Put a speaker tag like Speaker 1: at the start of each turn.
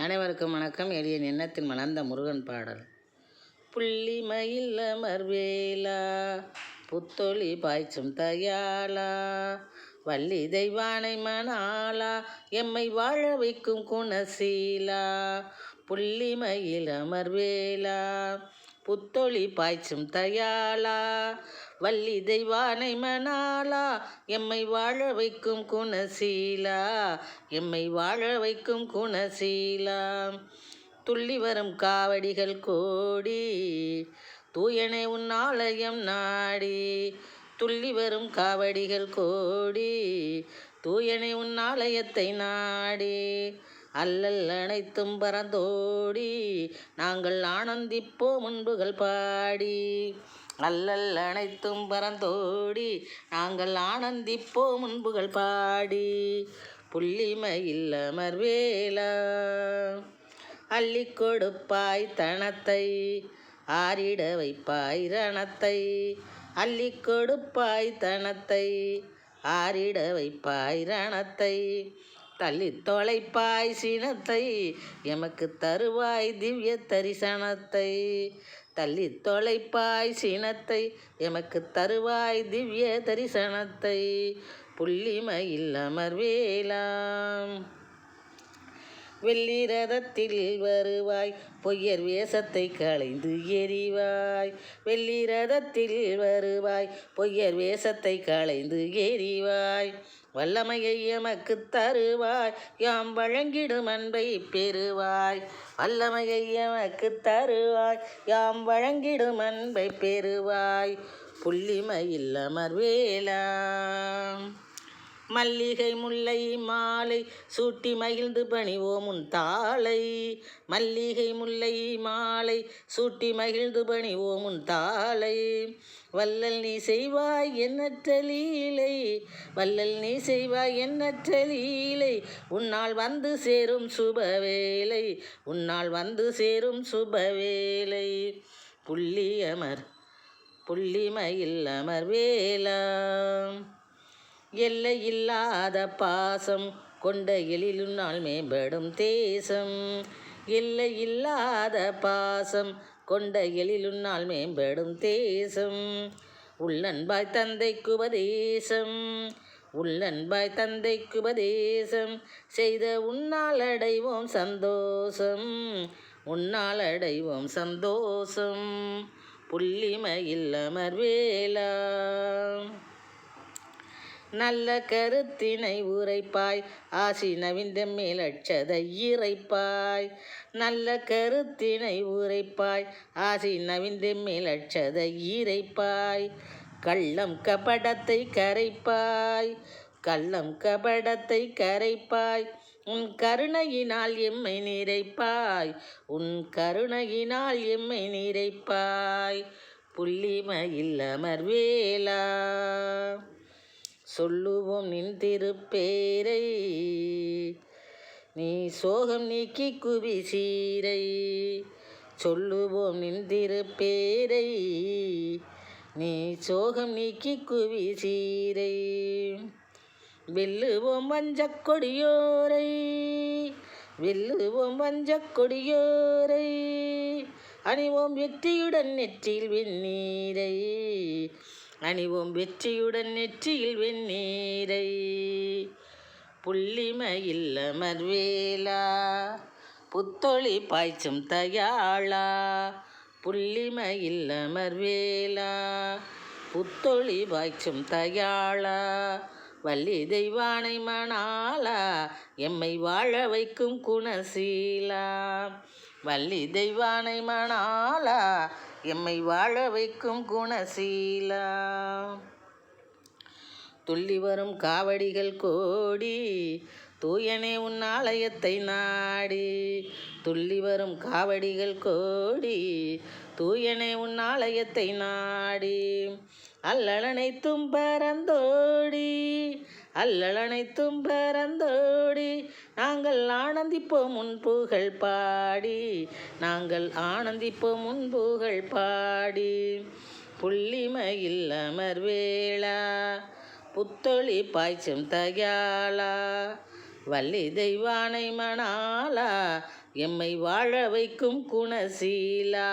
Speaker 1: அனைவருக்கும் வணக்கம். எளியன் எண்ணத்தில் மலர்ந்த முருகன் பாடல். புள்ளி மயில் அமர்வேலா, புத்தொளி பாய்ச்சும் தயாளா, வள்ளி தெய்வானை மணாளா, எம்மை வாழ வைக்கும் குணசீலா. புள்ளி மயில் அமர்வேலா, புத்தொளி பாய்ச்சும் தயாளா, வள்ளி தெய்வானை மணாளா, எம்மை வாழ வைக்கும் குணசீலா, எம்மை வாழ வைக்கும் குணசீலா. துள்ளி வரும் காவடிகள் கோடி, தூயனே உன் ஆலயம் நாடி. துள்ளி வரும் காவடிகள் கோடி, தூயனே உன் ஆலயத்தை நாடி. அல்லல் அனைத்தும் பறந்தோடி, நாங்கள் ஆனந்திப்போம் முன்புகள் பாடி. அல்லல் அனைத்தும் பறந்தோடி, நாங்கள் ஆனந்திப்போம் முன்புகள் பாடி. புள்ளி மயில் அமர்வேலா, அள்ளி கொடுப்பாய் தனத்தை, ஆரிட வைப்பாய் ரணத்தை. அள்ளி கொடுப்பாய் தனத்தை, ஆரிட வைப்பாய் ரணத்தை. தள்ளி தொலைப்பாய் சினத்தை, எமக்கு தருவாய் திவ்ய தரிசனத்தை. தள்ளி தொலைப்பாய் சினத்தை, எமக்கு தருவாய் திவ்ய தரிசனத்தை. புள்ளி மயில் அமர்வேலா, வெள்ளி ரதத்தில் வருவாய், பொய்யர் வேஷத்தை களைந்து எறிவாய். வெள்ளி ரதத்தில் வருவாய், பொய்யர் வேஷத்தை களைந்து எறிவாய். வல்லமையை எமக்கு தருவாய், யாம் வழங்கிடும் அன்பை பெறுவாய். வல்லமையை எமக்கு தருவாய், யாம் வழங்கிடும் அன்பை பெறுவாய். புள்ளி மயில் அமர்வேலா, மல்லிகை முல்லை மாலை சூட்டி மகிழ்ந்து பணிவோம் உன் தாளை. மல்லிகை முல்லை மாலை சூட்டி மகிழ்ந்து பணிவோம் உன் தாளை. வள்ளல் நீ செய்வாய் எண்ணற்ற லீலை, வள்ளல் நீ செய்வாய் எண்ணற்ற லீலை. உன்னால் வந்து சேரும் சுபவேளை, உன்னால் வந்து சேரும் சுபவேளை. புள்ளி மயில் அமர்வேலா, எல்லையில்லாத பாசம் கொண்ட எழிலுன்னால் மேம்படும் தேசம். எல்லையில்லாத பாசம் கொண்ட எழிலுன்னால் மேம்படும் தேசம். உள்ளன்பாய் தந்தைக்கு உபதேசம், உள்ளன்பாய் தந்தைக்கு உபதேசம் செய்த உன்னால் அடைவோம் சந்தோஷம், உன்னால் அடைவோம் சந்தோஷம். புள்ளி மயில் அமர்வேலா, நல்ல கருத்தினை உரைப்பாய், ஆசி நவிந்த மேலட்சதை இறைப்பாய். நல்ல கருத்தினை உரைப்பாய், ஆசி நவிந்த மேலட்சதை இறைப்பாய். கள்ளம் கபடத்தை கரைப்பாய், கள்ளம் கபடத்தை கரைப்பாய். உன் கருணையினால் எம்மை நிறைப்பாய், உன் கருணையினால் எம்மை நிறைப்பாய். புள்ளி மயில் அமர்வேலா, சொல்லுவோம் நின் திருப்பேரை, நீ சோகம் நீக்கி குவி சீரை. சொல்லுவோம் நின் திருப்பேரை, நீ சோகம் நீக்கி குவி சீரை. வெல்லுவோம் வஞ்சக் கொடியோரை, வெல்லுவோம் வஞ்சக் கொடியோரை. அணிவோம் வெற்றியுடன் நெற்றியில் வெந்நீரை, அணிவோம் வெற்றியுடன் நெற்றியில் வெந்நீரை. புள்ளி மயில் அமர்வேலா, புத்தொளி பாய்ச்சும் தயாளா. புள்ளி மயில் அமர்வேலா, புத்தொளி பாய்ச்சும் தயாளா, வள்ளி தெய்வானை மணாளா, எம்மை வாழ வைக்கும் குணசீலா. வள்ளி தெய்வானை மணாளா, எம்மை வாழ வைக்கும் குணசீலா. துள்ளி வரும் காவடிகள் கோடி, தூயனே உன் ஆலயத்தை நாடி. துள்ளி வரும் காவடிகள் கோடி, தூயனே உன் ஆலயத்தை நாடி. அல்லலனைத்தும் பறந்தோடி, அல்லலனைத்தும் பறந்தோடி, நாங்கள் ஆனந்திப்போம் உன் புகழ் பாடி, நாங்கள் ஆனந்திப்போம் உன் புகழ் பாடி. புள்ளி மயில் அமர்வேலா, புத்தொளி பாய்ச்சும் தயாளா, வள்ளி தெய்வானை மணாளா எம்மை வாழ வைக்கும் குணசீலா.